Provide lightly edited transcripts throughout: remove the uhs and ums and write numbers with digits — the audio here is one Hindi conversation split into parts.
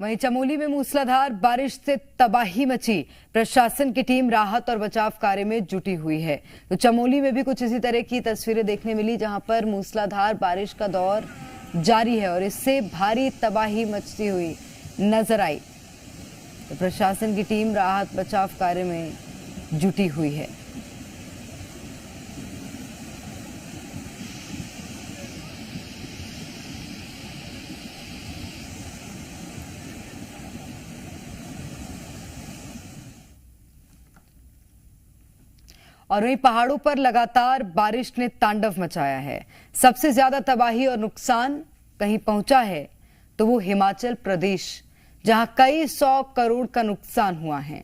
वहीं चमोली में मूसलाधार बारिश से तबाही मची। प्रशासन की टीम राहत और बचाव कार्य में जुटी हुई है। तो चमोली में भी कुछ इसी तरह की तस्वीरें देखने मिली, जहां पर मूसलाधार बारिश का दौर जारी है और इससे भारी तबाही मचती हुई नजर आई। तो प्रशासन की टीम राहत बचाव कार्य में जुटी हुई है। और वहीं पहाड़ों पर लगातार बारिश ने तांडव मचाया है। सबसे ज्यादा तबाही और नुकसान कहीं पहुंचा है तो वो हिमाचल प्रदेश, जहां कई 100 करोड़ का नुकसान हुआ है।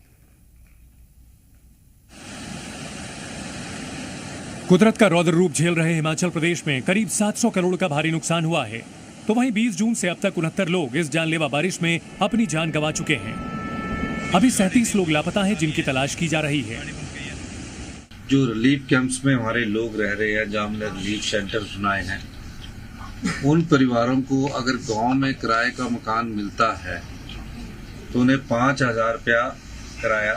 कुदरत का रौद्र रूप झेल रहे हिमाचल प्रदेश में करीब 700 करोड़ का भारी नुकसान हुआ है। तो वहीं 20 जून से अब तक 69 लोग इस जानलेवा बारिश में अपनी जान गंवा चुके हैं। अभी 37 लोग लापता हैं, जिनकी तलाश की जा रही है। जो रिलीफ कैंप्स में हमारे लोग रह रहे हैं, जहाँ हमने रिलीफ सेंटर बनाए हैं, उन परिवारों को अगर गांव में किराए का मकान मिलता है तो उन्हें 5,000 रुपया किराया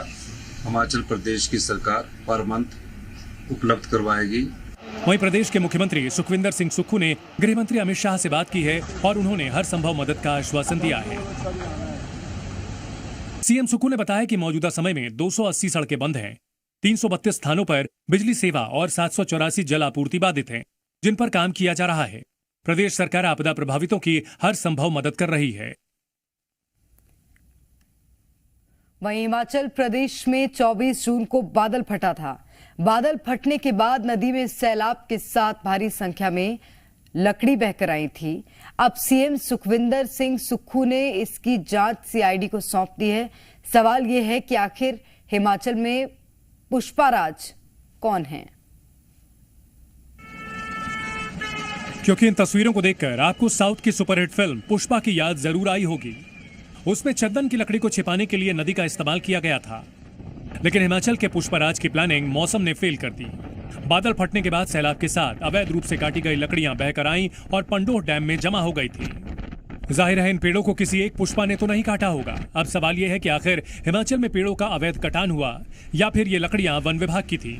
हिमाचल प्रदेश की सरकार पर मंथ उपलब्ध करवाएगी। वहीं प्रदेश के मुख्यमंत्री सुखविंदर सिंह सुक्खू ने गृह मंत्री अमित शाह से बात की है और उन्होंने हर संभव मदद का आश्वासन दिया है। सीएम सुक्खू ने बताया कि मौजूदा समय में 280 सड़कें बंद हैं, 332 स्थानों पर बिजली सेवा और 784 जल आपूर्ति बाधित हैं, जिन पर काम किया जा रहा है। प्रदेश सरकार आपदा प्रभावितों की हर संभव मदद कर रही है। वहीं हिमाचल प्रदेश में 24 जून को बादल फटा था। बादल फटने के बाद नदी में सैलाब के साथ भारी संख्या में लकड़ी बहकर आई थी। अब सीएम सुखविंदर सिंह सुक्खू ने इसकी जांच सीआईडी को सौंप दी है। सवाल यह है कि आखिर हिमाचल में पुष्पाराज कौन है? क्योंकि इन तस्वीरों को देखकर आपको साउथ की सुपरहिट फिल्म पुष्पा की याद जरूर आई होगी। उसमें चंदन की लकड़ी को छिपाने के लिए नदी का इस्तेमाल किया गया था, लेकिन हिमाचल के पुष्पराज की प्लानिंग मौसम ने फेल कर दी। बादल फटने के बाद सैलाब के साथ अवैध रूप से काटी गई लकड़ियां बहकर आईं और पंडोह डैम में जमा हो गई थी। जाहिर है इन पेड़ों को किसी एक पुष्पा ने तो नहीं काटा होगा। अब सवाल यह है कि आखिर हिमाचल में पेड़ों का अवैध कटान हुआ या फिर ये लकड़ियां वन विभाग की थी।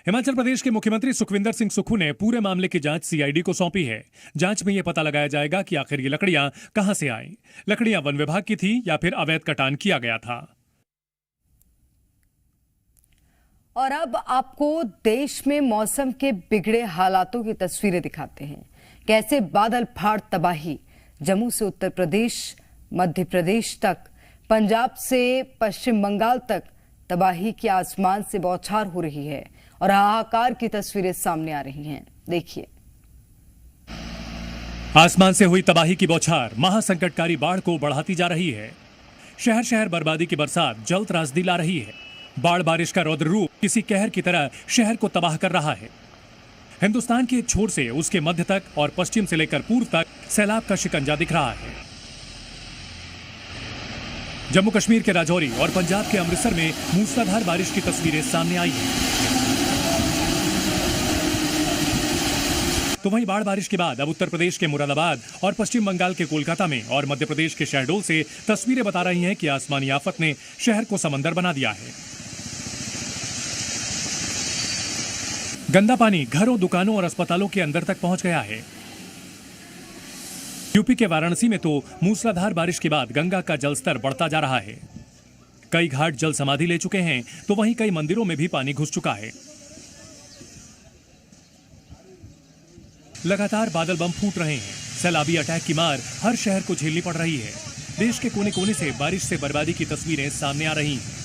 हिमाचल प्रदेश के मुख्यमंत्री सुखविंदर सिंह सुक्खू ने पूरे मामले की जांच सीआईडी को सौंपी है। जांच में यह पता लगाया जाएगा कि आखिर ये लकड़ियां कहां से आई, लकड़ियां वन विभाग की थी या फिर अवैध कटान किया गया था। और अब आपको देश में मौसम के बिगड़े हालातों की तस्वीरें दिखाते हैं। कैसे बादल फाड़ तबाही, जम्मू से उत्तर प्रदेश, मध्य प्रदेश तक, पंजाब से पश्चिम बंगाल तक तबाही की आसमान से बौछार हो रही है और हाहाकार की तस्वीरें सामने आ रही हैं। देखिए, आसमान से हुई तबाही की बौछार महासंकटकारी बाढ़ को बढ़ाती जा रही है। शहर शहर बर्बादी की बरसात जल्द त्रासदी ला रही है। बाढ़ बारिश का रौद्र रूप किसी कहर की तरह शहर को तबाह कर रहा है। हिंदुस्तान के एक छोर से उसके मध्य तक और पश्चिम से लेकर पूर्व तक सैलाब का शिकंजा दिख रहा है। जम्मू कश्मीर के राजौरी और पंजाब के अमृतसर में मूसलाधार बारिश की तस्वीरें सामने आई हैं। तो वहीं बाढ़ बारिश के बाद अब उत्तर प्रदेश के मुरादाबाद और पश्चिम बंगाल के कोलकाता में और मध्य प्रदेश के शहडोल से तस्वीरें बता रही हैं कि आसमानी आफत ने शहर को समंदर बना दिया है। गंदा पानी घरों, दुकानों और अस्पतालों के अंदर तक पहुंच गया है। यूपी के वाराणसी में तो मूसलाधार बारिश के बाद गंगा का जलस्तर बढ़ता जा रहा है। कई घाट जल समाधि ले चुके हैं, तो वहीं कई मंदिरों में भी पानी घुस चुका है। लगातार बादल बम फूट रहे हैं। सैलाबी अटैक की मार हर शहर को झेलनी पड़ रही है। देश के कोने कोने से बारिश से बर्बादी की तस्वीरें सामने आ रही हैं।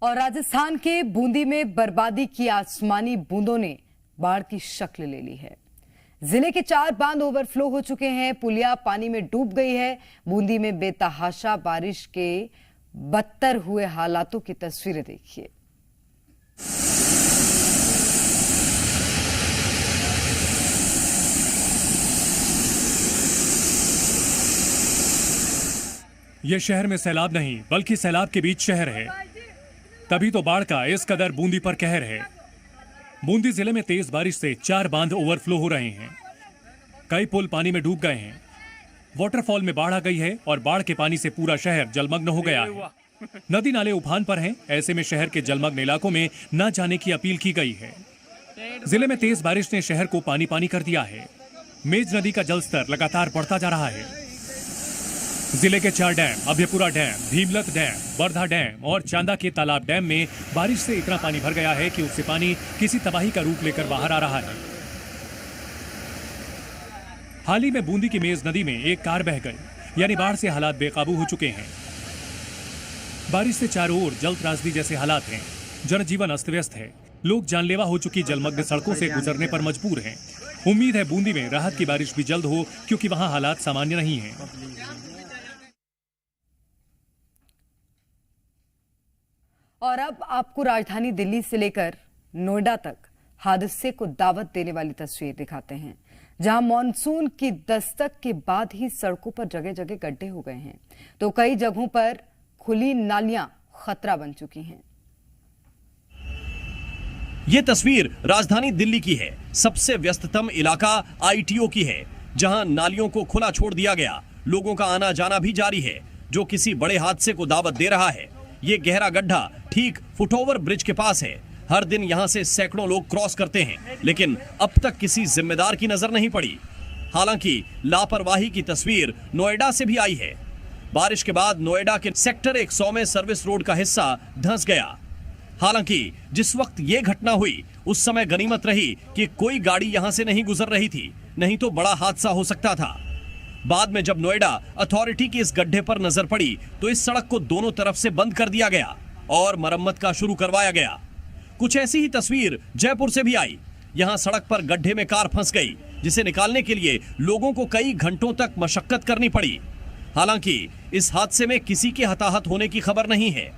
और राजस्थान के बूंदी में बर्बादी की आसमानी बूंदों ने बाढ़ की शक्ल ले ली है। जिले के 4 बांध ओवरफ्लो हो चुके हैं। पुलिया पानी में डूब गई है। बूंदी में बेतहाशा बारिश के बदतर हुए हालातों की तस्वीरें देखिए। यह शहर में सैलाब नहीं, बल्कि सैलाब के बीच शहर है। तभी तो बाढ़ का इस कदर बूंदी पर कहर है। बूंदी जिले में तेज बारिश से 4 बांध ओवरफ्लो हो रहे हैं। कई पुल पानी में डूब गए हैं। वाटरफॉल में बाढ़ आ गई है और बाढ़ के पानी से पूरा शहर जलमग्न हो गया है। नदी नाले उफान पर हैं। ऐसे में शहर के जलमग्न इलाकों में न जाने की अपील की गई है। जिले में तेज बारिश ने शहर को पानी पानी कर दिया है। मेज नदी का जलस्तर लगातार बढ़ता जा रहा है। जिले के 4 dam, Abhaypura dam, Bhimlat dam, Bardha dam और चांदा के तालाब डैम में बारिश से इतना पानी भर गया है कि उससे पानी किसी तबाही का रूप लेकर बाहर आ रहा है। हाल ही में बूंदी की मेज नदी में एक कार बह गई, यानी बाढ़ से हालात बेकाबू हो चुके हैं। बारिश से चारों ओर जल त्रासदी जैसे हालात हैं। जनजीवन अस्त व्यस्त है। लोग जानलेवा हो चुकी जलमग्न सड़कों से गुजरने पर मजबूर हैं। उम्मीद है बूंदी में राहत की बारिश भी जल्द हो, क्योंकि वहां हालात सामान्य नहीं हैं। और अब आपको राजधानी दिल्ली से लेकर नोएडा तक हादसे को दावत देने वाली तस्वीर दिखाते हैं, जहां मॉनसून की दस्तक के बाद ही सड़कों पर जगह जगह गड्ढे हो गए हैं, तो कई जगहों पर खुली नालियां खतरा बन चुकी हैं। ये तस्वीर राजधानी दिल्ली की है। सबसे व्यस्ततम इलाका आईटीओ की है, जहां नालियों को खुला छोड़ दिया गया। लोगों का आना जाना भी जारी है, जो किसी बड़े हादसे को दावत दे रहा है। ये गहरा गड्ढा ठीक फुटओवर ब्रिज के पास है। हर दिन यहां से सैकड़ों लोग क्रॉस करते हैं, लेकिन अब तक किसी जिम्मेदार की नजर नहीं पड़ी। हालांकि लापरवाही की तस्वीर नोएडा से भी आई है। बारिश के बाद नोएडा के सेक्टर 100 में सर्विस रोड का हिस्सा धंस गया। हालांकि जिस वक्त ये घटना हुई उस समय गनीमत रही कि कोई गाड़ी यहां से नहीं गुजर रही थी, नहीं तो बड़ा हादसा हो सकता था। बाद में जब नोएडा अथॉरिटी की इस गड्ढे पर नजर पड़ी तो इस सड़क को दोनों तरफ से बंद कर दिया गया और मरम्मत का शुरू करवाया गया। कुछ ऐसी ही तस्वीर जयपुर से भी आई। यहां सड़क पर गड्ढे में कार फंस गई, जिसे निकालने के लिए लोगों को कई घंटों तक मशक्कत करनी पड़ी। हालांकि इस हादसे में किसी के हताहत होने की खबर नहीं है।